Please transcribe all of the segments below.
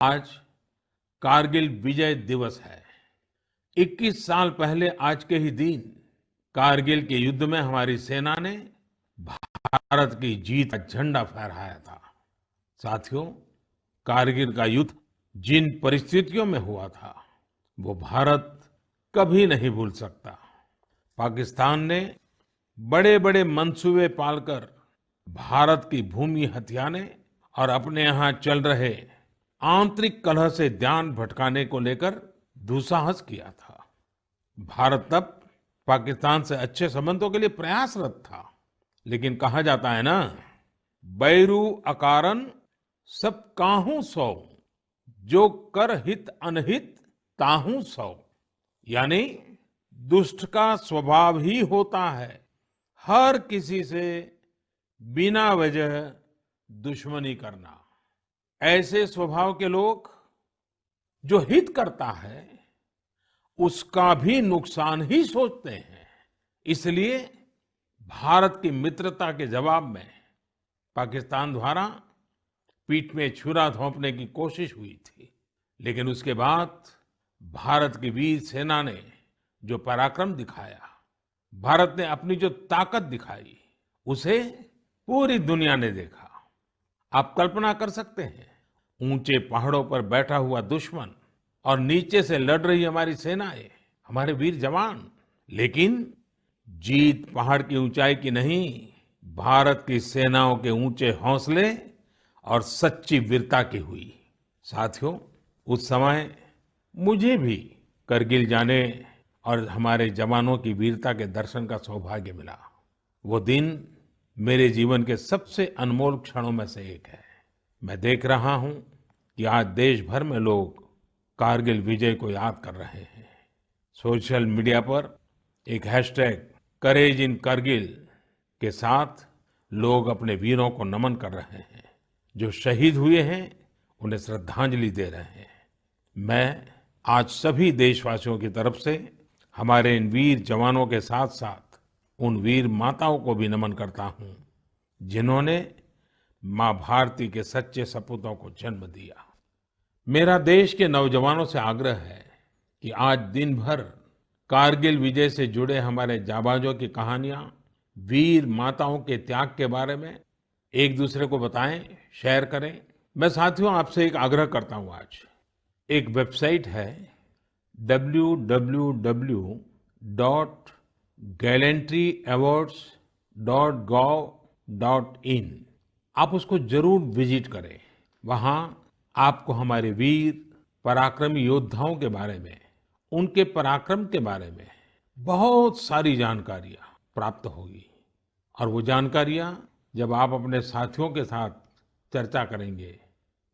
आज कारगिल विजय दिवस है। 21 साल पहले आज के ही दिन कारगिल के युद्ध में हमारी सेना ने भारत की जीत का झंडा फहराया था। साथियों, कारगिल का युद्ध जिन परिस्थितियों में हुआ था वो भारत कभी नहीं भूल सकता। पाकिस्तान ने बड़े बड़े मंसूबे पालकर भारत की भूमि हथियाने और अपने यहाँ चल रहे आंतरिक कलह से ध्यान भटकाने को लेकर दुस्साहस किया था। भारत तब पाकिस्तान से अच्छे संबंधों के लिए प्रयासरत था, लेकिन कहा जाता है ना, बैरू अकारन सब काहू सौ, जो कर हित अनहित ताहू सौ। यानी दुष्ट का स्वभाव ही होता है हर किसी से बिना वजह दुश्मनी करना। ऐसे स्वभाव के लोग जो हित करता है उसका भी नुकसान ही सोचते हैं। इसलिए भारत की मित्रता के जवाब में पाकिस्तान द्वारा पीठ में छुरा घोंपने की कोशिश हुई थी, लेकिन उसके बाद भारत की वीर सेना ने जो पराक्रम दिखाया, भारत ने अपनी जो ताकत दिखाई, उसे पूरी दुनिया ने देखा। आप कल्पना कर सकते हैं, ऊंचे पहाड़ों पर बैठा हुआ दुश्मन और नीचे से लड़ रही हमारी सेनाएं, हमारे वीर जवान। लेकिन जीत पहाड़ की ऊंचाई की नहीं, भारत की सेनाओं के ऊंचे हौसले और सच्ची वीरता की हुई। साथियों, उस समय मुझे भी करगिल जाने और हमारे जवानों की वीरता के दर्शन का सौभाग्य मिला। वो दिन मेरे जीवन के सबसे अनमोल क्षणों में से एक है। मैं देख रहा हूं कि आज देश भर में लोग कारगिल विजय को याद कर रहे हैं। सोशल मीडिया पर एक हैशटैग करेज इन करगिल के साथ लोग अपने वीरों को नमन कर रहे हैं। जो शहीद हुए हैं उन्हें श्रद्धांजलि दे रहे हैं। मैं आज सभी देशवासियों की तरफ से हमारे इन वीर जवानों के साथ साथ उन वीर माताओं को भी नमन करता हूं जिन्होंने मां भारती के सच्चे सपूतों को जन्म दिया। मेरा देश के नौजवानों से आग्रह है कि आज दिन भर कारगिल विजय से जुड़े हमारे जाबाजों की कहानियां, वीर माताओं के त्याग के बारे में एक दूसरे को बताएं, शेयर करें। मैं साथियों आपसे एक आग्रह करता हूं। आज एक वेबसाइट है www.gallantryawards.gov.in। आप उसको जरूर विजिट करें। वहां आपको हमारे वीर पराक्रमी योद्धाओं के बारे में, उनके पराक्रम के बारे में बहुत सारी जानकारियां प्राप्त होगी। और वो जानकारियां जब आप अपने साथियों के साथ चर्चा करेंगे,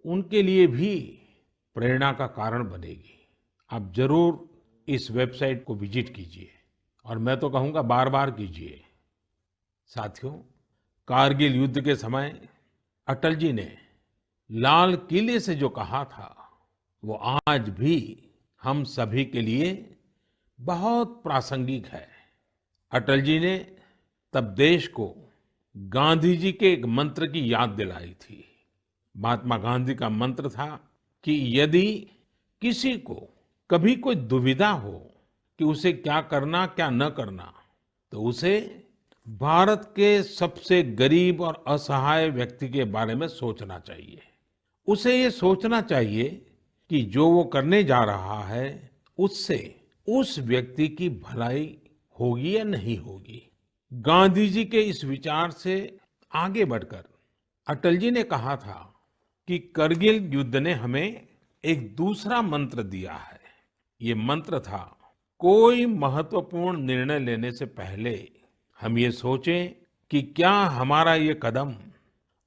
उनके लिए भी प्रेरणा का कारण बनेगी। आप जरूर इस वेबसाइट को विजिट कीजिए और मैं तो कहूंगा बार बार कीजिए। साथियों, कारगिल युद्ध के समय अटल जी ने लाल किले से जो कहा था वो आज भी हम सभी के लिए बहुत प्रासंगिक है। अटल जी ने तब देश को गांधी जी के एक मंत्र की याद दिलाई थी। महात्मा गांधी का मंत्र था कि यदि किसी को कभी कोई दुविधा हो कि उसे क्या करना क्या न करना, तो उसे भारत के सबसे गरीब और असहाय व्यक्ति के बारे में सोचना चाहिए। उसे ये सोचना चाहिए कि जो वो करने जा रहा है उससे उस व्यक्ति की भलाई होगी या नहीं होगी। गांधी जी के इस विचार से आगे बढ़कर अटल जी ने कहा था कि करगिल युद्ध ने हमें एक दूसरा मंत्र दिया है। ये मंत्र था, कोई महत्वपूर्ण निर्णय लेने से पहले हम ये सोचें कि क्या हमारा ये कदम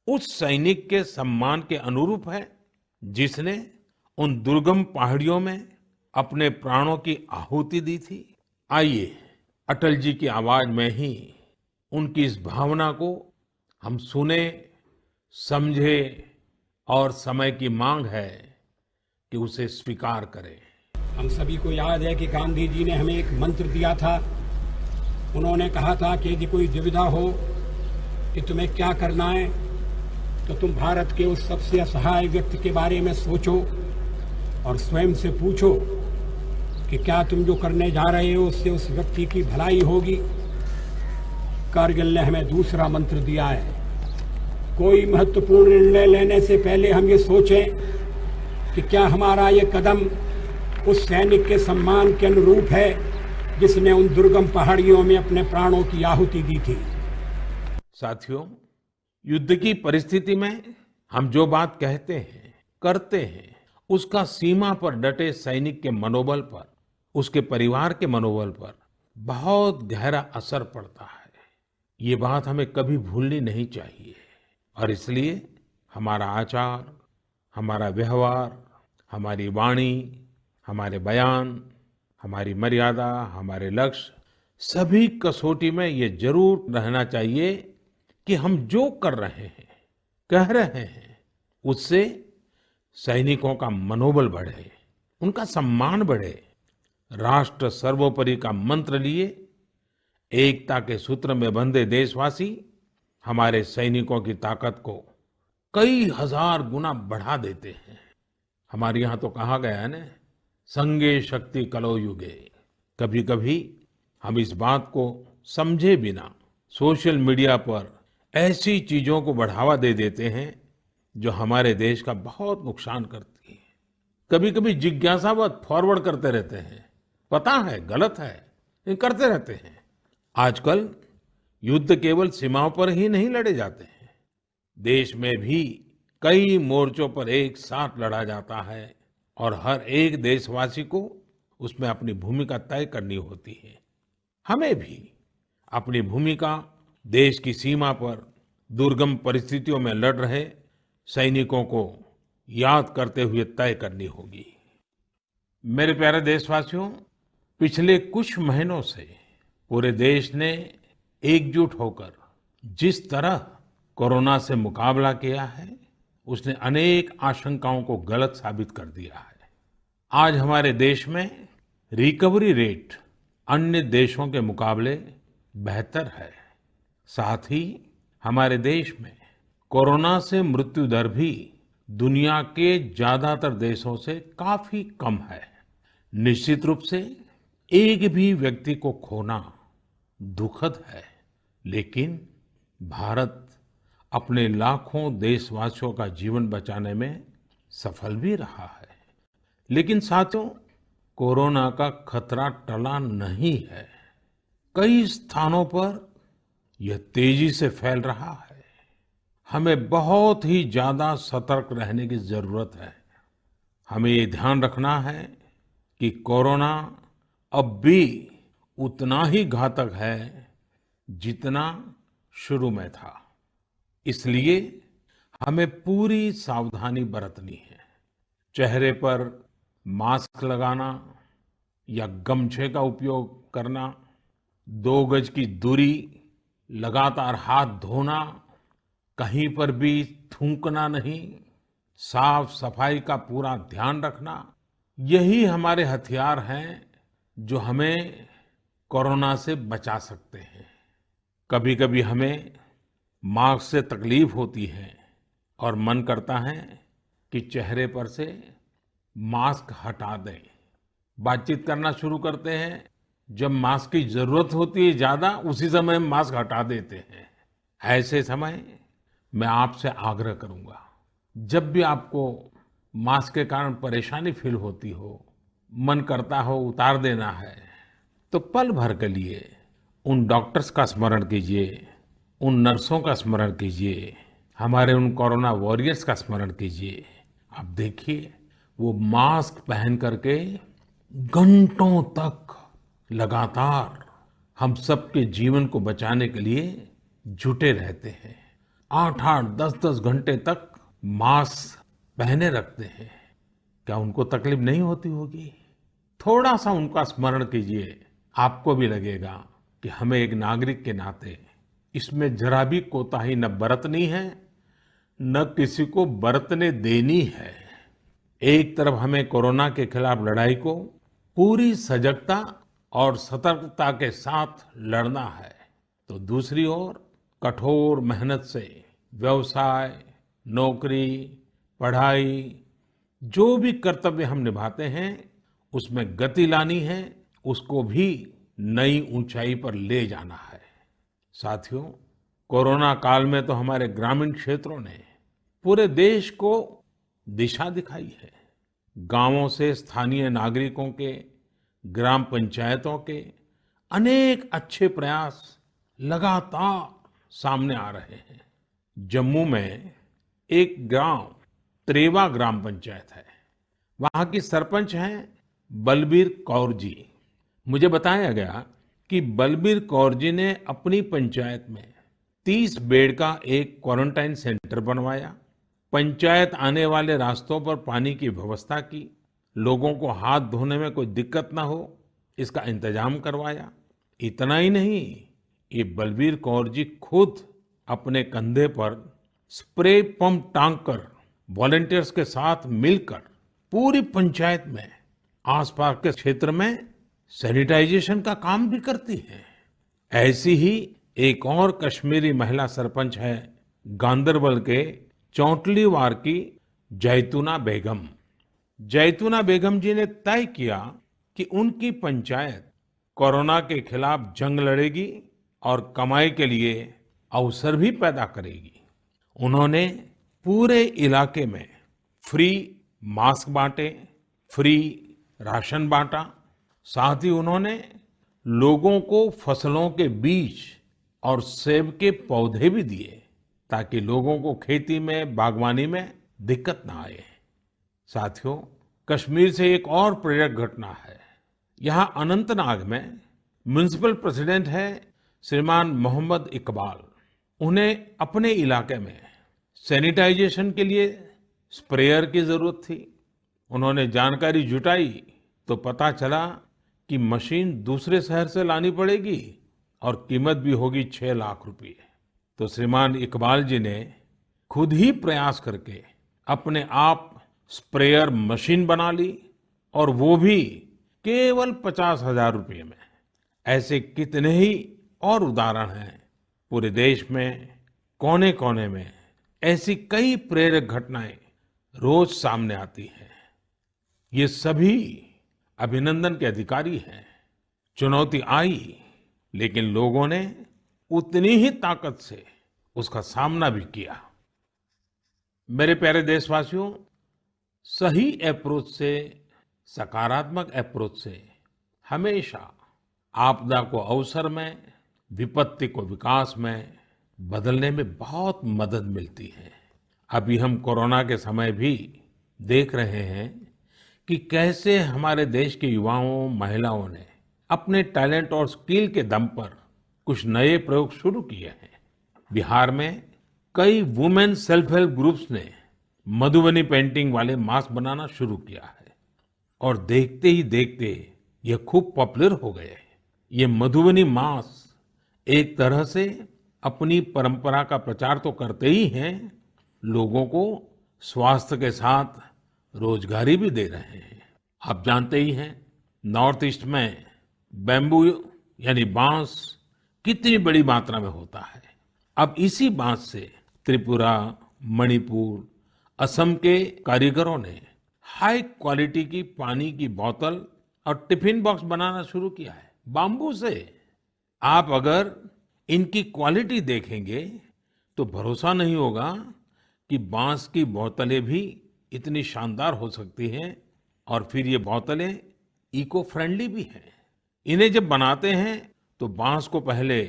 उस सैनिक के सम्मान के अनुरूप है जिसने उन दुर्गम पहाड़ियों में अपने प्राणों की आहुति दी थी। आइए अटल जी की आवाज में ही उनकी इस भावना को हम सुने, समझे और समय की मांग है कि उसे स्वीकार करें। हम सभी को याद है कि गांधी जी ने हमें एक मंत्र दिया था। उन्होंने कहा था कि यदि कोई दुविधा हो कि तुम्हें क्या करना है, तो तुम भारत के उस सबसे असहाय व्यक्ति के बारे में सोचो और स्वयं से पूछो कि क्या तुम जो करने जा रहे हो उससे उस व्यक्ति की भलाई होगी। कारगिल ने हमें दूसरा मंत्र दिया है, कोई महत्वपूर्ण निर्णय लेने से पहले हम ये सोचें कि क्या हमारा ये कदम उस सैनिक के सम्मान के अनुरूप है जिसने उन दुर्गम पहाड़ियों में अपने प्राणों की आहुति दी थी। साथियों, युद्ध की परिस्थिति में हम जो बात कहते हैं, करते हैं, उसका सीमा पर डटे सैनिक के मनोबल पर, उसके परिवार के मनोबल पर बहुत गहरा असर पड़ता है। ये बात हमें कभी भूलनी नहीं चाहिए और इसलिए हमारा आचार, हमारा व्यवहार, हमारी वाणी, हमारे बयान, हमारी मर्यादा, हमारे लक्ष्य, सभी कसौटी में ये जरूर रहना चाहिए कि हम जो कर रहे हैं, कह रहे हैं, उससे सैनिकों का मनोबल बढ़े, उनका सम्मान बढ़े, राष्ट्र सर्वोपरि का मंत्र लिए एकता के सूत्र में बंधे देशवासी हमारे सैनिकों की ताकत को कई हजार गुना बढ़ा देते हैं। हमारे यहाँ तो कहा गया है ना, संगे शक्ति कलो युगे। कभी कभी हम इस बात को समझे बिना सोशल मीडिया पर ऐसी चीजों को बढ़ावा दे देते हैं जो हमारे देश का बहुत नुकसान करती है। कभी कभी जिज्ञासावत फॉरवर्ड करते रहते हैं, पता है गलत है लेकिन करते रहते हैं। आजकल युद्ध केवल सीमाओं पर ही नहीं लड़े जाते हैं, देश में भी कई मोर्चों पर एक साथ लड़ा जाता है और हर एक देशवासी को उसमें अपनी भूमिका तय करनी होती है। हमें भी अपनी भूमिका देश की सीमा पर दुर्गम परिस्थितियों में लड़ रहे सैनिकों को याद करते हुए तय करनी होगी। मेरे प्यारे देशवासियों, पिछले कुछ महीनों से पूरे देश ने एकजुट होकर जिस तरह कोरोना से मुकाबला किया है, उसने अनेक आशंकाओं को गलत साबित कर दिया है। आज हमारे देश में रिकवरी रेट अन्य देशों के मुकाबले बेहतर है। साथ ही हमारे देश में कोरोना से मृत्यु दर भी दुनिया के ज्यादातर देशों से काफी कम है। निश्चित रूप से एक भी व्यक्ति को खोना दुखद है, लेकिन भारत अपने लाखों देशवासियों का जीवन बचाने में सफल भी रहा है। लेकिन साथियों, कोरोना का खतरा टला नहीं है। कई स्थानों पर यह तेजी से फैल रहा है। हमें बहुत ही ज्यादा सतर्क रहने की जरूरत है। हमें ये ध्यान रखना है कि कोरोना अब भी उतना ही घातक है जितना शुरू में था। इसलिए हमें पूरी सावधानी बरतनी है। चेहरे पर मास्क लगाना या गमछे का उपयोग करना, 2 गज की दूरी, लगातार हाथ धोना, कहीं पर भी थूकना नहीं, साफ सफाई का पूरा ध्यान रखना, यही हमारे हथियार हैं जो हमें कोरोना से बचा सकते हैं। कभी कभी हमें मास्क से तकलीफ होती है और मन करता है कि चेहरे पर से मास्क हटा दें। बातचीत करना शुरू करते हैं, जब मास्क की जरूरत होती है ज्यादा, उसी समय हम मास्क हटा देते हैं। ऐसे समय मैं आपसे आग्रह करूंगा, जब भी आपको मास्क के कारण परेशानी फील होती हो, मन करता हो उतार देना है, तो पल भर के लिए उन डॉक्टर्स का स्मरण कीजिए, उन नर्सों का स्मरण कीजिए, हमारे उन कोरोना वॉरियर्स का स्मरण कीजिए। आप देखिए, वो मास्क पहन करके घंटों तक लगातार हम सबके जीवन को बचाने के लिए जुटे रहते हैं। 8-8, 10-10 घंटे तक मास्क पहने रखते हैं। क्या उनको तकलीफ नहीं होती होगी? थोड़ा सा उनका स्मरण कीजिए, आपको भी लगेगा कि हमें एक नागरिक के नाते इसमें जरा भी कोताही न बरतनी है, न किसी को बरतने देनी है। एक तरफ हमें कोरोना के खिलाफ लड़ाई को पूरी सजगता और सतर्कता के साथ लड़ना है, तो दूसरी ओर कठोर मेहनत से व्यवसाय, नौकरी, पढ़ाई, जो भी कर्तव्य हम निभाते हैं उसमें गति लानी है, उसको भी नई ऊंचाई पर ले जाना है। साथियों, कोरोना काल में तो हमारे ग्रामीण क्षेत्रों ने पूरे देश को दिशा दिखाई है। गांवों से स्थानीय नागरिकों के, ग्राम पंचायतों के अनेक अच्छे प्रयास लगातार सामने आ रहे हैं। जम्मू में एक गांव त्रेवा ग्राम पंचायत है। वहां की सरपंच हैं बलबीर कौर जी। मुझे बताया गया कि बलबीर कौर जी ने अपनी पंचायत में 30 बेड का एक क्वारंटाइन सेंटर बनवाया। पंचायत आने वाले रास्तों पर पानी की व्यवस्था की, लोगों को हाथ धोने में कोई दिक्कत ना हो इसका इंतजाम करवाया। इतना ही नहीं, ये बलबीर कौर जी खुद अपने कंधे पर स्प्रे पंप टांग कर वॉलंटियर्स के साथ मिलकर पूरी पंचायत में, आसपास के क्षेत्र में सैनिटाइजेशन का काम भी करती हैं। ऐसी ही एक और कश्मीरी महिला सरपंच है गांदरबल के चौंटलीवार की जैतूना बेगम। जैतूना बेगम जी ने तय किया कि उनकी पंचायत कोरोना के खिलाफ जंग लड़ेगी और कमाई के लिए अवसर भी पैदा करेगी। उन्होंने पूरे इलाके में फ्री मास्क बांटे, फ्री राशन बांटा। साथ ही उन्होंने लोगों को फसलों के बीज और सेब के पौधे भी दिए ताकि लोगों को खेती में, बागवानी में दिक्कत ना आए। साथियों, कश्मीर से एक और प्रेरक घटना है। यहाँ अनंतनाग में म्युनिसिपल प्रेसिडेंट है श्रीमान मोहम्मद इकबाल। उन्हें अपने इलाके में सैनिटाइजेशन के लिए स्प्रेयर की जरूरत थी। उन्होंने जानकारी जुटाई तो पता चला कि मशीन दूसरे शहर से लानी पड़ेगी और कीमत भी होगी 6 लाख रुपए। तो श्रीमान इकबाल जी ने खुद ही प्रयास करके अपने आप स्प्रेयर मशीन बना ली और वो भी केवल 50,000 रुपये में। ऐसे कितने ही और उदाहरण हैं। पूरे देश में कोने कोने में ऐसी कई प्रेरक घटनाएं रोज सामने आती हैं। ये सभी अभिनंदन के अधिकारी हैं। चुनौती आई, लेकिन लोगों ने उतनी ही ताकत से उसका सामना भी किया। मेरे प्यारे देशवासियों, सही अप्रोच से, सकारात्मक अप्रोच से हमेशा आपदा को अवसर में, विपत्ति को विकास में बदलने में बहुत मदद मिलती है। अभी हम कोरोना के समय भी देख रहे हैं कि कैसे हमारे देश के युवाओं, महिलाओं ने अपने टैलेंट और स्किल के दम पर कुछ नए प्रयोग शुरू किए हैं। बिहार में कई वुमेन सेल्फ हेल्प ग्रुप्स ने मधुबनी पेंटिंग वाले मास्क बनाना शुरू किया है और देखते ही देखते ये खूब पॉपुलर हो गए। ये मधुबनी मास्क एक तरह से अपनी परंपरा का प्रचार तो करते ही हैं, लोगों को स्वास्थ्य के साथ रोजगारी भी दे रहे हैं। आप जानते ही हैं, नॉर्थ ईस्ट में बैम्बू यानी बांस कितनी बड़ी मात्रा में होता है। अब इसी बांस से त्रिपुरा, मणिपुर, असम के कारीगरों ने हाई क्वालिटी की पानी की बोतल और टिफिन बॉक्स बनाना शुरू किया है बाम्बू से। आप अगर इनकी क्वालिटी देखेंगे तो भरोसा नहीं होगा कि बांस की बोतलें भी इतनी शानदार हो सकती हैं और फिर ये बोतलें इको फ्रेंडली भी हैं। इन्हें जब बनाते हैं तो बांस को पहले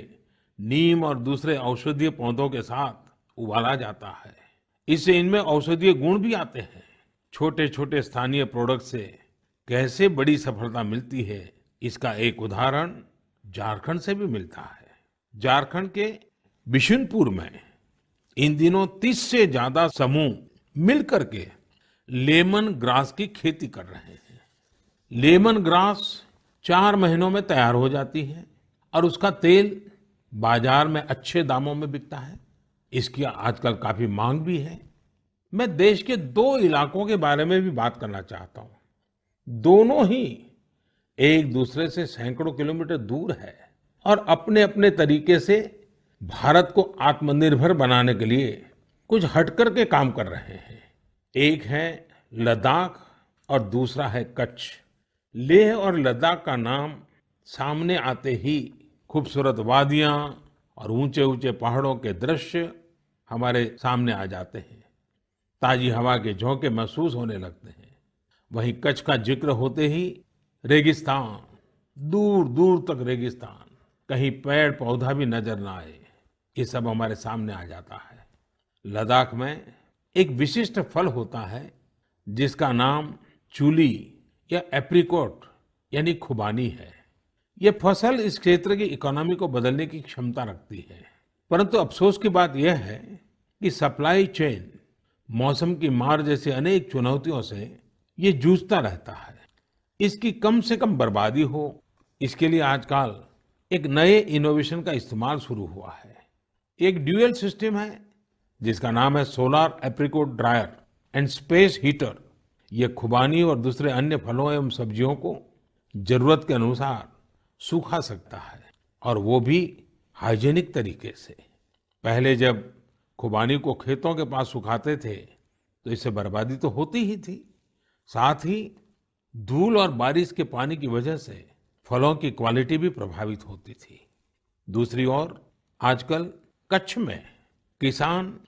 नीम और दूसरे औषधीय पौधों के साथ उबाला जाता है। इससे इनमें औषधीय गुण भी आते हैं। छोटे छोटे स्थानीय प्रोडक्ट से कैसे बड़ी सफलता मिलती है, इसका एक उदाहरण झारखंड से भी मिलता है। झारखंड के बिशुनपुर में इन दिनों 30 से ज्यादा समूह मिलकर के लेमन ग्रास की खेती कर रहे हैं। लेमन ग्रास 4 महीनों में तैयार हो जाती है और उसका तेल बाजार में अच्छे दामों में बिकता है। इसकी आजकल काफी मांग भी है। मैं देश के 2 इलाकों के बारे में भी बात करना चाहता हूं। दोनों ही एक दूसरे से सैकड़ों किलोमीटर दूर है और अपने अपने तरीके से भारत को आत्मनिर्भर बनाने के लिए कुछ हटकर के काम कर रहे हैं। एक है लद्दाख और दूसरा है कच्छ। लेह और लद्दाख का नाम सामने आते ही खूबसूरत वादियां और ऊंचे ऊंचे पहाड़ों के दृश्य हमारे सामने आ जाते हैं। ताजी हवा के झोंके महसूस होने लगते हैं। वहीं कच्छ का जिक्र होते ही रेगिस्तान, दूर दूर तक रेगिस्तान, कहीं पेड़ पौधा भी नजर ना आए, ये सब हमारे सामने आ जाता है। लद्दाख में एक विशिष्ट फल होता है जिसका नाम चूली या एप्रिकॉट यानी खुबानी है। ये फसल इस क्षेत्र की इकोनॉमी को बदलने की क्षमता रखती है। परंतु अफसोस की बात यह है कि सप्लाई चेन, मौसम की मार जैसी अनेक चुनौतियों से ये जूझता रहता है। इसकी कम से कम बर्बादी हो, इसके लिए आजकल एक नए इनोवेशन का इस्तेमाल शुरू हुआ है। एक ड्यूअल सिस्टम है जिसका नाम है solar apricot dryer and space heater. ये खुबानी और दूसरे अन्य फलों एवं सब्जियों को जरूरत के अनुसार सूखा सकता है, और वो भी हाइजीनिक तरीके से। पहले जब खुबानी को खेतों के पास सुखाते थे तो इससे बर्बादी तो होती ही थी, साथ ही धूल और बारिश के पानी की वजह से फलों की क्वालिटी भी प्रभावित होती थी। दूसरी ओर आजकल कच्छ में किसान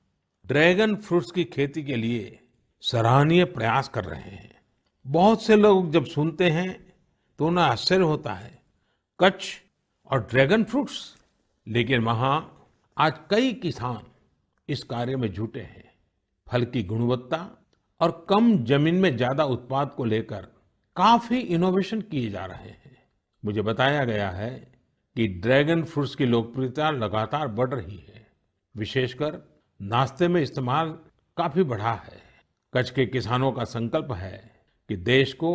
ड्रैगन फ्रूट्स की खेती के लिए सराहनीय प्रयास कर रहे हैं। बहुत से लोग जब सुनते हैं तो उन्हें आश्चर्य होता है, कच्छ और ड्रैगन फ्रूट्स, लेकिन वहां आज कई किसान इस कार्य में जुटे हैं। फल की गुणवत्ता और कम जमीन में ज्यादा उत्पाद को लेकर काफी इनोवेशन किए जा रहे हैं। मुझे बताया गया है कि ड्रैगन फ्रूट्स की लोकप्रियता लगातार बढ़ रही है। विशेषकर नाश्ते में इस्तेमाल काफी बढ़ा है। कच्छ के किसानों का संकल्प है कि देश को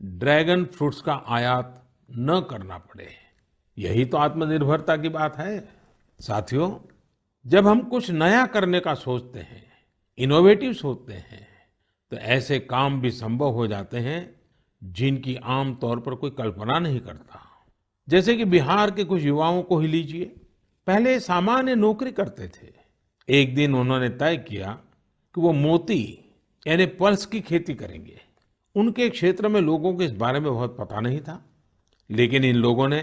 ड्रैगन फ्रूट्स का आयात न करना पड़े। यही तो आत्मनिर्भरता की बात है। साथियों, जब हम कुछ नया करने का सोचते हैं, इनोवेटिव सोचते हैं, तो ऐसे काम भी संभव हो जाते हैं जिनकी आम तौर पर कोई कल्पना नहीं करता। जैसे कि बिहार के कुछ युवाओं को ही लीजिए। पहले सामान्य नौकरी करते थे। एक दिन उन्होंने तय किया कि वो मोती यानी पल्स की खेती करेंगे। उनके क्षेत्र में लोगों को इस बारे में बहुत पता नहीं था, लेकिन इन लोगों ने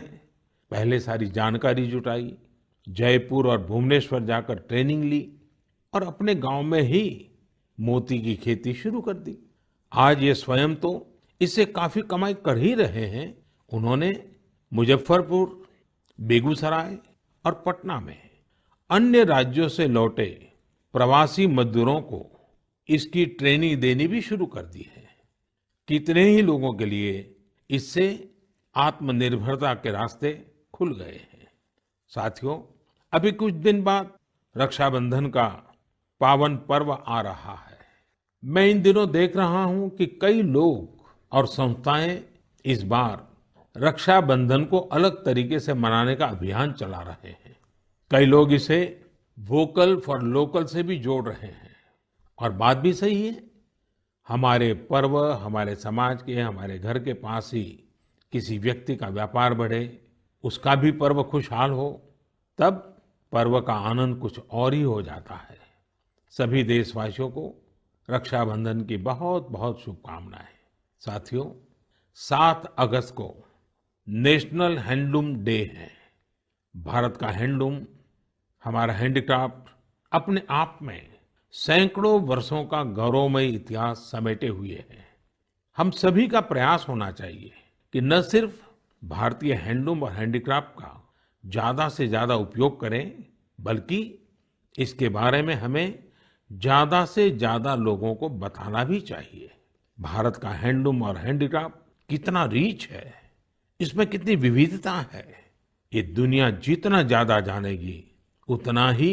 पहले सारी जानकारी जुटाई, जयपुर और भुवनेश्वर जाकर ट्रेनिंग ली और अपने गांव में ही मोती की खेती शुरू कर दी। आज ये स्वयं तो इससे काफी कमाई कर ही रहे हैं। उन्होंने मुजफ्फरपुर, बेगूसराय और पटना में अन्य राज्यों से लौटे प्रवासी मजदूरों को इसकी ट्रेनिंग देनी भी शुरू कर दी है। कितने ही लोगों के लिए इससे आत्मनिर्भरता के रास्ते खुल गए हैं। साथियों, अभी कुछ दिन बाद रक्षाबंधन का पावन पर्व आ रहा है। मैं इन दिनों देख रहा हूं कि कई लोग और संस्थाएं इस बार रक्षाबंधन को अलग तरीके से मनाने का अभियान चला रहे हैं। कई लोग इसे वोकल फॉर लोकल से भी जोड़ रहे हैं, और बात भी सही है। हमारे पर्व हमारे समाज के, हमारे घर के पास ही किसी व्यक्ति का व्यापार बढ़े, उसका भी पर्व खुशहाल हो, तब पर्व का आनंद कुछ और ही हो जाता है। सभी देशवासियों को रक्षाबंधन की बहुत बहुत शुभकामनाएं। साथियों, 7 अगस्त को नेशनल हैंडलूम डे है। भारत का हैंडलूम, हमारा हैंडीक्राफ्ट अपने आप में सैकड़ों वर्षों का गौरवमय इतिहास समेटे हुए है। हम सभी का प्रयास होना चाहिए कि न सिर्फ भारतीय हैंडलूम और हैंडीक्राफ्ट का ज्यादा से ज्यादा उपयोग करें, बल्कि इसके बारे में हमें ज्यादा से ज्यादा लोगों को बताना भी चाहिए। भारत का हैंडलूम और हैंडीक्राफ्ट कितना रिच है, इसमें कितनी विविधता है, ये दुनिया जितना ज्यादा जानेगी उतना ही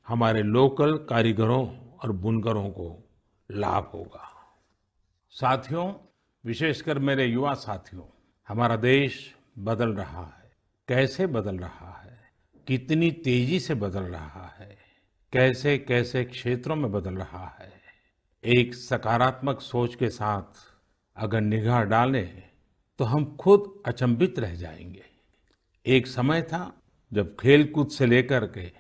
हमारे लोकल कारीगरों और बुनकरों को लाभ होगा। साथियों, विशेषकर मेरे युवा साथियों, हमारा देश बदल रहा है। कैसे बदल रहा है, कितनी तेजी से बदल रहा है, कैसे कैसे क्षेत्रों में बदल रहा है। एक सकारात्मक सोच के साथ अगर निगाह डालें तो हम खुद अचंभित रह जाएंगे। एक समय था जब खेलकूद से लेकर के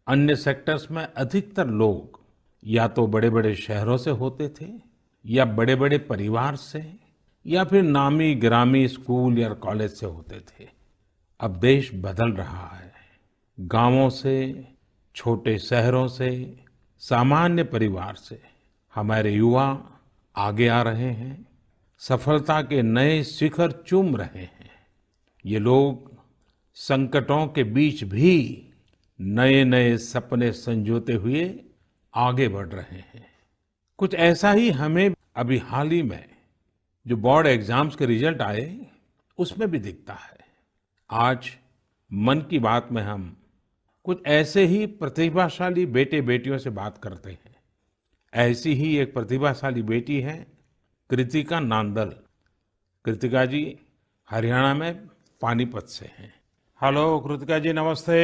अन्य सेक्टर्स में अधिकतर लोग या तो बड़े बड़े शहरों से होते थे या बड़े बड़े परिवार से या फिर नामी गिरामी स्कूल या कॉलेज से होते थे। अब देश बदल रहा है। गांवों से, छोटे शहरों से, सामान्य परिवार से हमारे युवा आगे आ रहे हैं, सफलता के नए शिखर चूम रहे हैं। ये लोग संकटों के बीच भी नए नए सपने संजोते हुए आगे बढ़ रहे हैं। कुछ ऐसा ही हमें अभी हाल ही में जो बोर्ड एग्जाम्स के रिजल्ट आए उसमें भी दिखता है। आज मन की बात में हम कुछ ऐसे ही प्रतिभाशाली बेटे बेटियों से बात करते हैं। ऐसी ही एक प्रतिभाशाली बेटी है कृतिका नांदल। कृतिका जी हरियाणा में पानीपत से हैं। हेलो कृतिका जी, नमस्ते।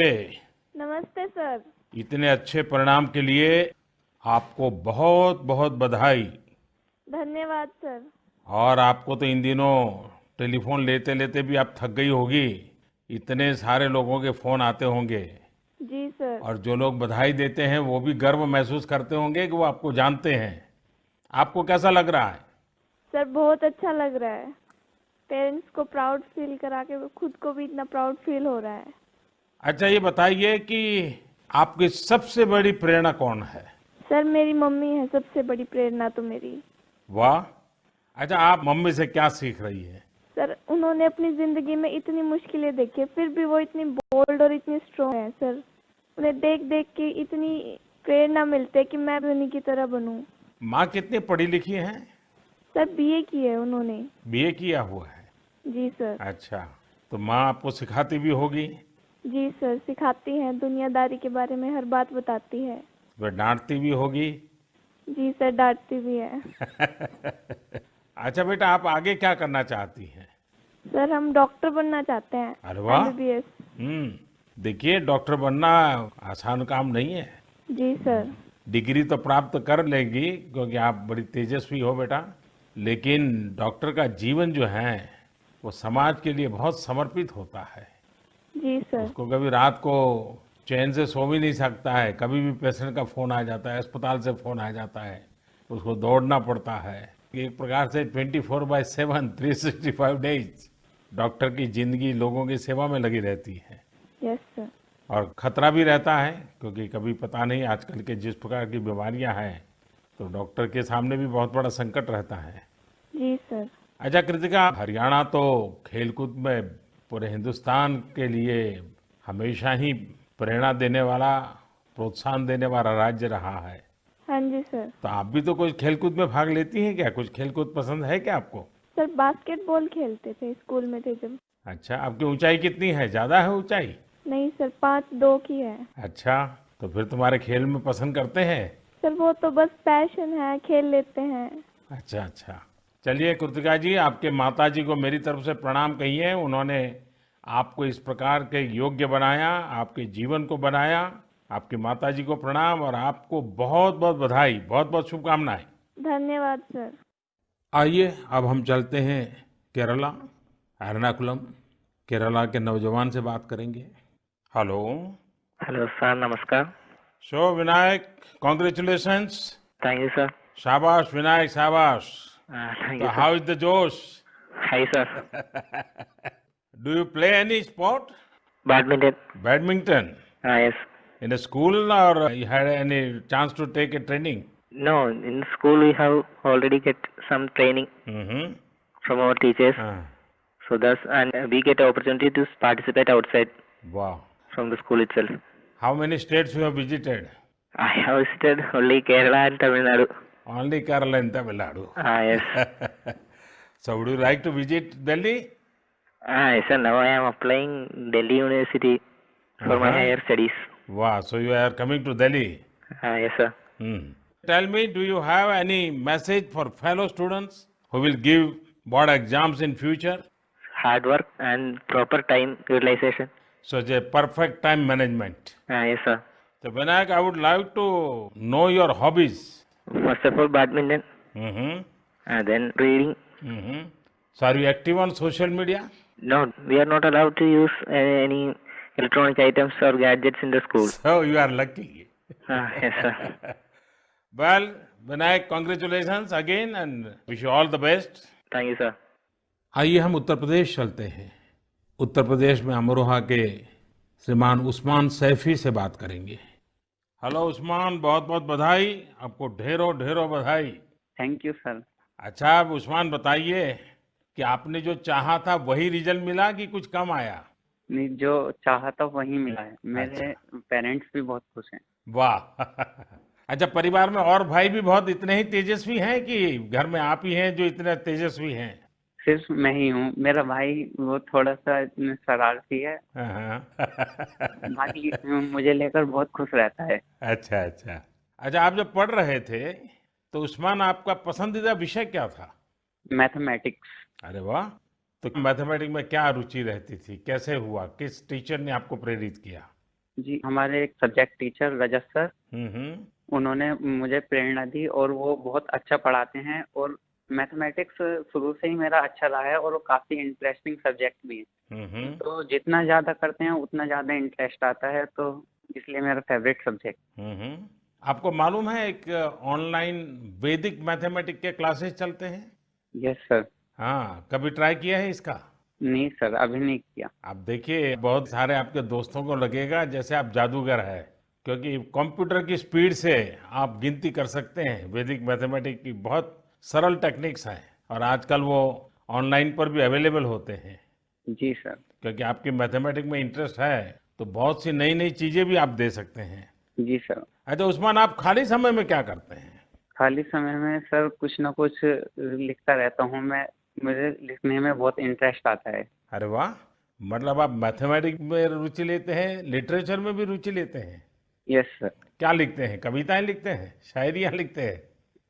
नमस्ते सर। इतने अच्छे परिणाम के लिए आपको बहुत बहुत बधाई। धन्यवाद सर। और आपको तो इन दिनों टेलीफोन लेते लेते भी आप थक गई होगी, इतने सारे लोगों के फोन आते होंगे। जी सर। और जो लोग बधाई देते हैं वो भी गर्व महसूस करते होंगे कि वो आपको जानते हैं। आपको कैसा लग रहा है? सर बहुत अच्छा लग रहा है। पेरेंट्स को प्राउड फील करा के खुद को भी इतना प्राउड फील हो रहा है। अच्छा, ये बताइए कि आपकी सबसे बड़ी प्रेरणा कौन है? सर मेरी मम्मी है सबसे बड़ी प्रेरणा तो मेरी। वाह। अच्छा, आप मम्मी से क्या सीख रही है? सर उन्होंने अपनी जिंदगी में इतनी मुश्किलें देखी फिर भी वो इतनी बोल्ड और इतनी स्ट्रॉन्ग है। सर उन्हें देख देख के इतनी प्रेरणा मिलती है कि मैं भी उन्हीं की तरह बनूं। माँ कितनी पढ़ी लिखी हैं? सर बीए की है उन्होंने। बीए किया हुआ है? जी सर। अच्छा, तो माँ आपको सिखाती भी होगी? जी सर सिखाती हैं, दुनियादारी के बारे में हर बात बताती है। वह डांटती भी होगी? जी सर डांटती भी है। अच्छा बेटा, आप आगे क्या करना चाहती हैं? सर हम डॉक्टर बनना चाहते हैं। अरे वाह। MBBS। देखिए, डॉक्टर बनना आसान काम नहीं है। जी सर। डिग्री तो प्राप्त कर लेंगी क्योंकि आप बड़ी तेजस्वी हो बेटा, लेकिन डॉक्टर का जीवन जो है वो समाज के लिए बहुत समर्पित होता है। जी सर। उसको कभी रात को चैन से सो भी नहीं सकता है, कभी भी पेशेंट का फोन आ जाता है, अस्पताल से फोन आ जाता है, उसको दौड़ना पड़ता है। एक प्रकार से 24/7 365 डेज डॉक्टर की जिंदगी लोगों की सेवा में लगी रहती है। Yes sir. और खतरा भी रहता है क्योंकि कभी पता नहीं आजकल के जिस प्रकार की बीमारियां हैं, तो डॉक्टर के सामने भी बहुत बड़ा संकट रहता है। जी सर। अच्छा कृतिका, हरियाणा तो खेलकूद में पूरे हिंदुस्तान के लिए हमेशा ही प्रेरणा देने वाला, प्रोत्साहन देने वाला राज्य रहा है। हाँ जी सर। तो आप भी तो कुछ खेलकूद में भाग लेती हैं क्या? कुछ खेलकूद पसंद है क्या आपको? सर बास्केटबॉल खेलते थे स्कूल में थे जब। अच्छा, आपकी ऊंचाई कितनी है? ज्यादा है ऊंचाई? नहीं सर 5'2" की है। अच्छा, तो फिर तुम्हारे खेल में पसंद करते हैं? सर वो तो बस पैशन है, खेल लेते हैं। अच्छा अच्छा। चलिए कृतिका जी, आपके माता जी को मेरी तरफ से प्रणाम कहिए। उन्होंने आपको इस प्रकार के योग्य बनाया, आपके जीवन को बनाया। आपकी माता जी को प्रणाम और आपको बहुत बहुत बधाई, बहुत बहुत शुभकामनाएं। धन्यवाद सर। आइए अब हम चलते हैं केरला, एर्नाकुलम। केरला के नौजवान से बात करेंगे। हेलो। हेलो सर, नमस्कार। So Vinayak, congratulations. Thank you sir. शाबाश विनायक, शाबाश। Thank So you how sir. is the Josh? Hi sir. Do you play any sport? Badminton. Badminton? Yes. In a school or you had any chance to take a training? No, in school we have already get some training Mm-hmm. From our teachers, so thus and we get an opportunity to participate outside Wow. from the school itself. How many states you have visited? I have visited only Kerala and Tamil Nadu. Only Kerala and Tamil Nadu. Yes. So would you like to visit Delhi? Yes sir, now I am applying Delhi University for my higher studies. Wow. So you are coming to Delhi. Yes sir. Hmm. Tell me, do you have any message for fellow students who will give board exams in future? Hard work and proper time utilization. So it's a perfect time management. Yes sir. So Vinayak, I would like to know your hobbies. First of all, badminton, Mm-hmm. and then reading. Mm-hmm. So are you active on social media? No, we are not allowed to use any electronic items or gadgets in the school. So you are lucky. Yes sir. Well, Vinayak, congratulations again and wish you all the best. Thank you sir. आइए हम उत्तर प्रदेश चलते हैं। उत्तर प्रदेश में अमरोहा के श्रीमान उस्मान सैफी से बात करेंगे। हेलो उस्मान, बहुत बहुत बधाई, आपको ढेरों ढेरों बधाई। Thank you sir. अच्छा, अब उस्मान बताइए कि आपने जो चाहा था वही रिजल्ट मिला कि कुछ कम आया? नहीं, जो चाहा था वही मिला है। मेरे पेरेंट्स भी बहुत खुश हैं। वाह अच्छा, परिवार में और भाई भी बहुत इतने ही तेजस्वी हैं कि घर में आप ही हैं जो इतने तेजस्वी हैं? सिर्फ मैं ही हूँ। मेरा भाई वो थोड़ा सा शरारती है, हाँ। बाकी मुझे लेकर बहुत खुश रहता है। अच्छा अच्छा। अच्छा, आप जब पढ़ रहे थे तो उस्मान आपका पसंदीदा विषय क्या था? मैथमेटिक्स। अरे वाह, तो मैथमेटिक्स में क्या रुचि रहती थी, कैसे हुआ, किस टीचर ने आपको प्रेरित किया? जी, हमारे एक सब्जेक्ट टीचर रजत सर, हम्म। उन्होंने मुझे प्रेरणा दी और वो बहुत अच्छा पढ़ाते हैं और मैथमेटिक्स शुरू से ही मेरा अच्छा रहा है और वो काफ़ी इंटरेस्टिंग सब्जेक्ट भी है। हम्म। तो जितना ज़्यादा करते हैं उतना ज़्यादा इंटरेस्ट आता है, तो इसलिए मेरा फेवरेट सब्जेक्ट। हम्म। आपको मालूम है एक ऑनलाइन वैदिक मैथमेटिक्स के क्लासेस चलते हैं? Yes sir. हाँ, कभी ट्राई किया है इसका? नहीं सर, अभी नहीं किया। आप देखिए, बहुत सारे आपके दोस्तों को लगेगा जैसे आप जादूगर है, क्योंकि कंप्यूटर की स्पीड से आप गिनती कर सकते हैं। वैदिक मैथमेटिक्स की बहुत सरल टेक्निक्स हैं और आजकल वो ऑनलाइन पर भी अवेलेबल होते हैं। जी सर। क्योंकि आपकी मैथमेटिक्स में इंटरेस्ट है तो बहुत सी नई नई चीजें भी आप दे सकते हैं। जी सर। अच्छा उस्मान, आप खाली समय में क्या करते हैं? खाली समय में सर कुछ ना कुछ लिखता रहता हूँ मैं। मुझे लिखने में बहुत इंटरेस्ट आता है। अरे वाह, मतलब आप मैथमेटिक्स में रुचि लेते हैं, लिटरेचर में भी रुचि लेते हैं? Yes sir. क्या लिखते हैं, कविताएं लिखते हैं, शायरियां लिखते हैं?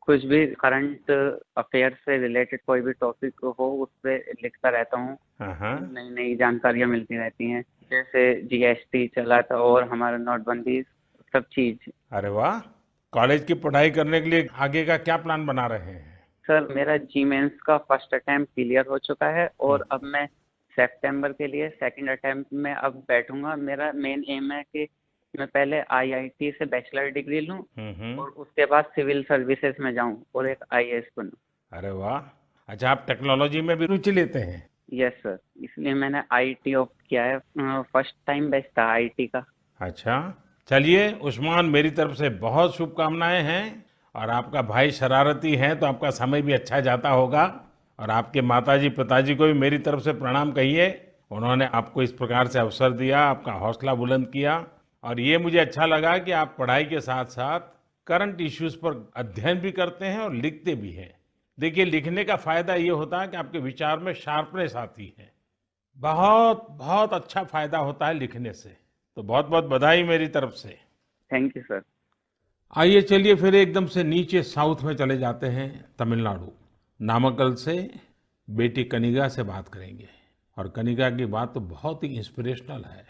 कुछ भी करंट अफेयर से रिलेटेड कोई भी टॉपिक हो उस पर लिखता रहता हूँ। हाँ। नई नई जानकारियाँ मिलती रहती हैं, जैसे जीएसटी चला था और हमारा नोटबंदी, सब चीज। अरे वाह, कॉलेज की पढ़ाई करने के लिए आगे का क्या प्लान बना रहे हैं? सर मेरा जी मेंस का फर्स्ट अटेम्प्ट क्लियर हो चुका है और अब मैं सितंबर के लिए सेकंड अटेम्प्ट में अब बैठूंगा। मेरा मेन एम है कि मैं पहले आईआईटी से बैचलर डिग्री लूं और उसके बाद सिविल सर्विसेज में जाऊं और एक आईएएस बनूं। अरे वाह। अच्छा, आप टेक्नोलॉजी में भी रुचि लेते हैं? यस सर, इसलिए मैंने आईटी ऑप्ट किया है। फर्स्ट टाइम बैच था आईटी का। अच्छा, चलिए उस्मान, मेरी तरफ से बहुत शुभकामनाएं हैं। और आपका भाई शरारती है तो आपका समय भी अच्छा जाता होगा। और आपके माताजी पिताजी को भी मेरी तरफ से प्रणाम कहिए, उन्होंने आपको इस प्रकार से अवसर दिया, आपका हौसला बुलंद किया। और ये मुझे अच्छा लगा कि आप पढ़ाई के साथ साथ करंट इश्यूज पर अध्ययन भी करते हैं और लिखते भी हैं। देखिए, लिखने का फायदा ये होता है कि आपके विचार में शार्पनेस आती है। बहुत बहुत अच्छा फायदा होता है लिखने से। तो बहुत बहुत बधाई मेरी तरफ से। Thank you sir. आइए चलिए फिर एकदम से नीचे साउथ में चले जाते हैं, तमिलनाडु। नामक्कल से बेटी कनिका से बात करेंगे। और कनिका की बात तो बहुत ही इंस्पिरेशनल है।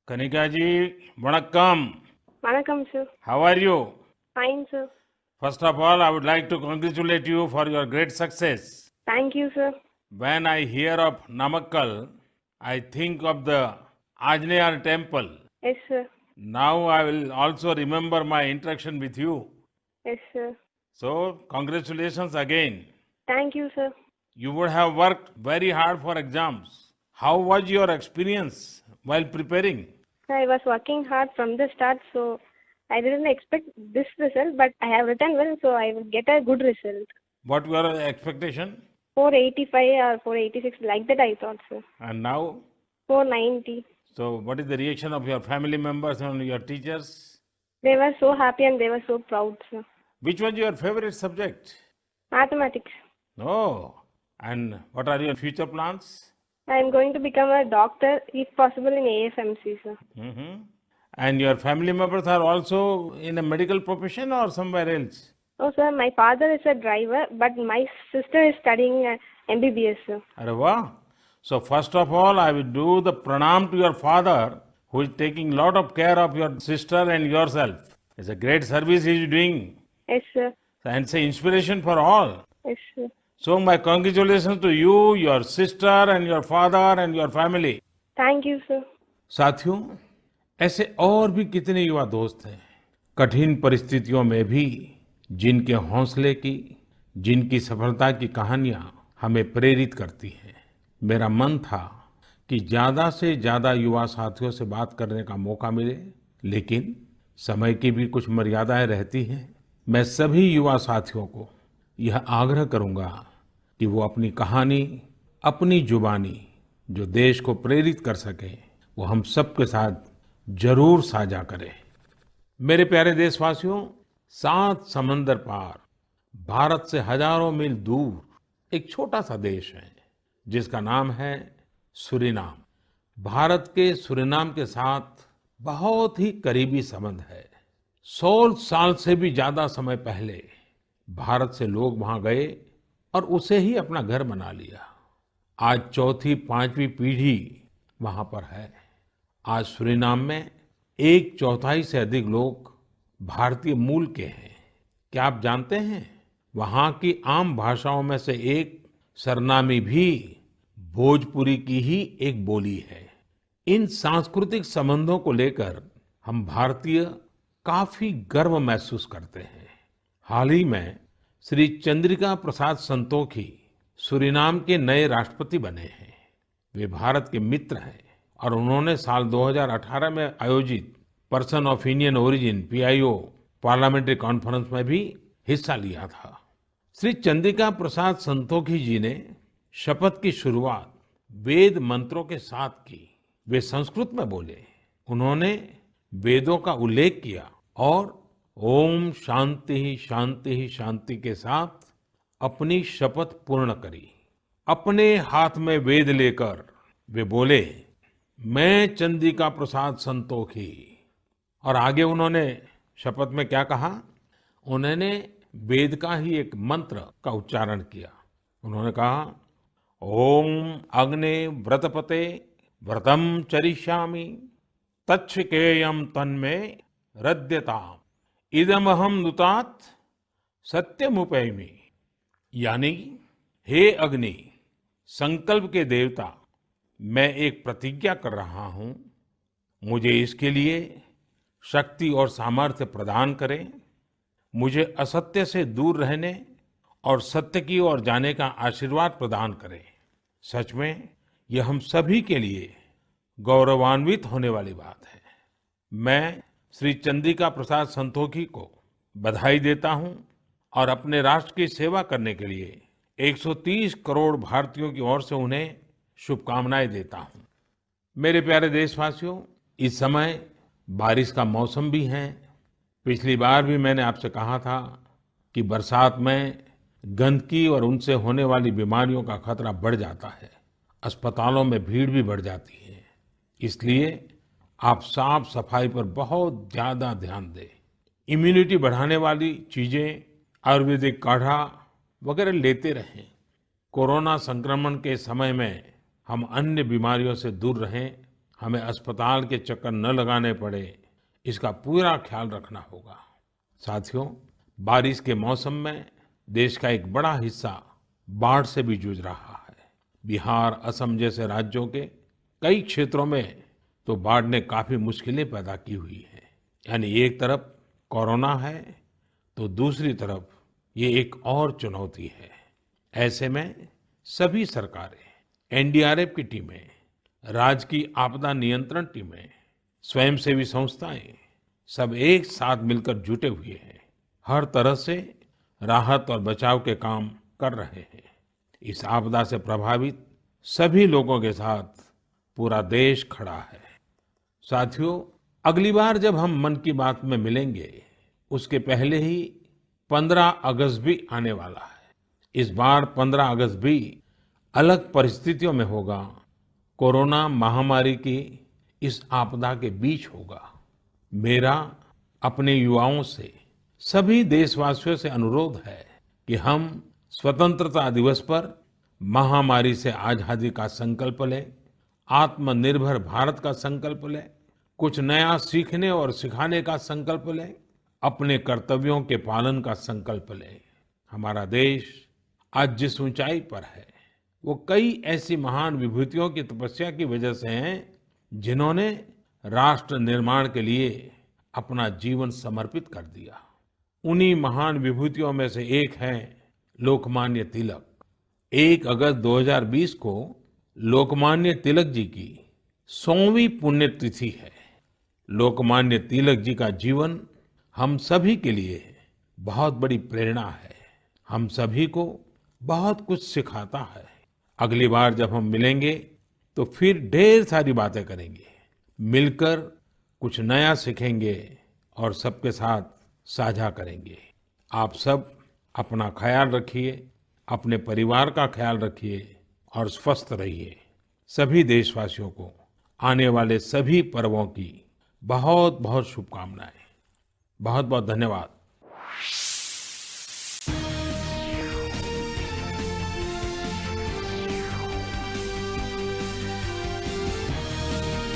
कनिका जी, वणक्कम। वणक्कम sir. How are you? Fine sir. First of all, I would like to congratulate you for your great success. Thank you sir. When I hear of Namakkal, I think of the Ajneyar temple. Yes sir. Now I will also remember my interaction with you. Yes sir. So, congratulations again. Thank you sir. You would have worked very hard for exams. How was your experience while preparing? I was working hard from the start, so I didn't expect this result, but I have written well, so I will get a good result. What were your expectation? 485 or 486, like that I thought, sir. And now? 490. So, what is the reaction of your family members and your teachers? They were so happy and they were so proud, sir. Which was your favorite subject? Mathematics. Oh, and what are your future plans? I am going to become a doctor, if possible, in AFMC, sir. And your family members are also in a medical profession or somewhere else? Oh, sir, my father is a driver, but my sister is studying MBBS, sir. Arre wow. So first of all, I will do the pranam to your father, who is taking lot of care of your sister and yourself. It's a great service he is doing. Yes, sir. And it's an inspiration for all. Yes, sir. So my congratulations to you, your sister and your father and your family. Thank you, sir. साथियों, ऐसे और भी कितने युवा दोस्त हैं, कठिन परिस्थितियों में भी जिनके हौसले की, जिनकी सफलता की कहानियां हमें प्रेरित करती हैं। मेरा मन था कि ज्यादा से ज्यादा युवा साथियों से बात करने का मौका मिले, लेकिन समय की भी कुछ मर्यादाएं रहती हैं। मैं सभी युवा साथियों को यह आग्रह करूंगा कि वो अपनी कहानी, अपनी जुबानी जो देश को प्रेरित कर सके, वो हम सबके साथ जरूर साझा करें। मेरे प्यारे देशवासियों, 7 समंदर पार भारत से हजारों मील दूर एक छोटा सा देश है जिसका नाम है सूरीनाम। भारत के सूरीनाम के साथ बहुत ही करीबी संबंध है। 100 साल से भी ज्यादा समय पहले भारत से लोग वहां गए और उसे ही अपना घर बना लिया। आज चौथी, 5वीं पीढ़ी वहां पर है। आज सूरीनाम में 1/4 से अधिक लोग भारतीय मूल के हैं। क्या आप जानते हैं, वहां की आम भाषाओं में से एक सरनामी भी भोजपुरी की ही एक बोली है। इन सांस्कृतिक संबंधों को लेकर हम भारतीय काफी गर्व महसूस करते हैं। हाल ही में श्री चंद्रिका प्रसाद संतोखी सूरीनाम के नए राष्ट्रपति बने हैं। वे भारत के मित्र हैं और उन्होंने साल 2018 में आयोजित person of Indian origin PIO parliamentary conference में भी हिस्सा लिया था। श्री चंद्रिका प्रसाद संतोखी जी ने शपथ की शुरुआत वेद मंत्रों के साथ की। वे संस्कृत में बोले, उन्होंने वेदों का उल्लेख किया और ओम शांति ही शांति ही शांति के साथ अपनी शपथ पूर्ण करी। अपने हाथ में वेद लेकर वे बोले, मैं चंद्रिका प्रसाद संतोखी। और आगे उन्होंने शपथ में क्या कहा, उन्होंने वेद का ही एक मंत्र का उच्चारण किया। उन्होंने कहा, ओम अग्ने व्रतपते व्रतम चरिष्यामि तच्छकेयम तन्मे रद्यताम इदमहम नुतात सत्यमुपैमि। यानी, हे अग्नि, संकल्प के देवता, मैं एक प्रतिज्ञा कर रहा हूं, मुझे इसके लिए शक्ति और सामर्थ्य प्रदान करें। मुझे असत्य से दूर रहने और सत्य की ओर जाने का आशीर्वाद प्रदान करें। सच में यह हम सभी के लिए गौरवान्वित होने वाली बात है। मैं श्री चंद्रिका प्रसाद संतोखी को बधाई देता हूं और अपने राष्ट्र की सेवा करने के लिए 130 करोड़ भारतीयों की ओर से उन्हें शुभकामनाएं देता हूं। मेरे प्यारे देशवासियों, इस समय बारिश का मौसम भी है। पिछली बार भी मैंने आपसे कहा था कि बरसात में गंदगी और उनसे होने वाली बीमारियों का खतरा बढ़ जाता है, अस्पतालों में भीड़ भी बढ़ जाती है। इसलिए आप साफ सफाई पर बहुत ज्यादा ध्यान दें। इम्यूनिटी बढ़ाने वाली चीजें, आयुर्वेदिक काढ़ा वगैरह लेते रहें। कोरोना संक्रमण के समय में हम अन्य बीमारियों से दूर रहें। हमें अस्पताल के चक्कर न लगाने पड़े, इसका पूरा ख्याल रखना होगा। साथियों, बारिश के मौसम में देश का एक बड़ा हिस्सा बाढ़ से भी जूझ रहा है। बिहार, असम जैसे राज्यों के कई क्षेत्रों में तो बाढ़ ने काफी मुश्किलें पैदा की हुई है। यानी एक तरफ कोरोना है तो दूसरी तरफ ये एक और चुनौती है। ऐसे में सभी सरकारें, NDRF की टीमें, राज्य की आपदा नियंत्रण टीमें, स्वयंसेवी संस्थाएं सब एक साथ मिलकर जुटे हुए हैं। हर तरह से राहत और बचाव के काम कर रहे हैं। इस आपदा से प्रभावित सभी लोगों के साथ पूरा देश खड़ा है। साथियों, अगली बार जब हम मन की बात में मिलेंगे, उसके पहले ही 15 अगस्त भी आने वाला है। इस बार 15 अगस्त भी अलग परिस्थितियों में होगा। कोरोना महामारी की इस आपदा के बीच होगा। मेरा अपने युवाओं से, सभी देशवासियों से अनुरोध है कि हम स्वतंत्रता दिवस पर महामारी से आजादी का संकल्प लें, आत्मनिर्भर भारत का संकल्प लें, कुछ नया सीखने और सिखाने का संकल्प लें, अपने कर्तव्यों के पालन का संकल्प लें। हमारा देश आज जिस ऊंचाई पर है, वो कई ऐसी महान विभूतियों की तपस्या की वजह से हैं जिन्होंने राष्ट्र निर्माण के लिए अपना जीवन समर्पित कर दिया। उन्हीं महान विभूतियों में से एक है लोकमान्य तिलक। 1 अगस्त 2020 को लोकमान्य तिलक जी की 100वीं पुण्यतिथि है। लोकमान्य तिलक जी का जीवन हम सभी के लिए बहुत बड़ी प्रेरणा है, हम सभी को बहुत कुछ सिखाता है। अगली बार जब हम मिलेंगे तो फिर ढेर सारी बातें करेंगे, मिलकर कुछ नया सीखेंगे और सबके साथ साझा करेंगे। आप सब अपना ख्याल रखिए, अपने परिवार का ख्याल रखिए और स्वस्थ रहिए। सभी देशवासियों को आने वाले सभी पर्वों की बहुत बहुत शुभकामनाएं। बहुत बहुत धन्यवाद।